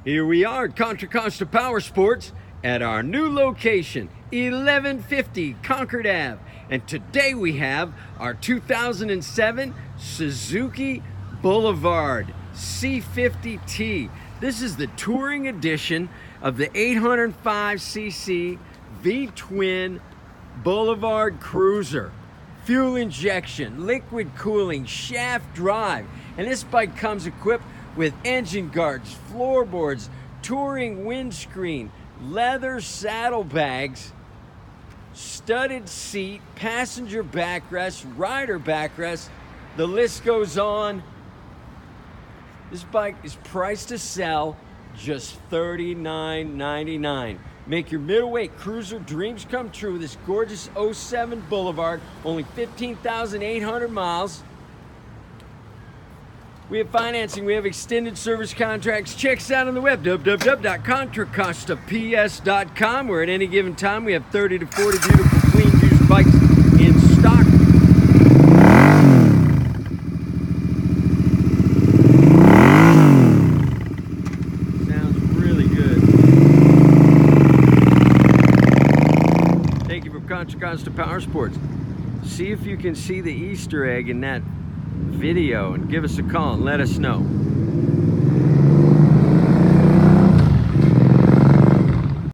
Here we are at Contra Costa Powersports at our new location, 1150 Concord Ave. And today we have our 2007 Suzuki Boulevard C50T. This is the touring edition of the 805cc Vtwin Boulevard Cruiser. Fuel injection, liquid cooling, shaft drive. And this bike comes equipped with engine guards, floorboards, touring windscreen, leather saddlebags, studded seat, passenger backrest, rider backrest. The list goes on. This bike is priced to sell just $39.99. Make your middleweight cruiser dreams come true. This gorgeous 07 Boulevard, only 15,800 miles. We have financing, we have extended service contracts. Check us out on the web, www.contracostaps.com, where at any given time we have 30 to 40 beautiful, clean, used bikes in stock. Sounds really good. Thank you for Contra Costa Powersports. See if you can see the Easter egg in that video and give us a call and let us know.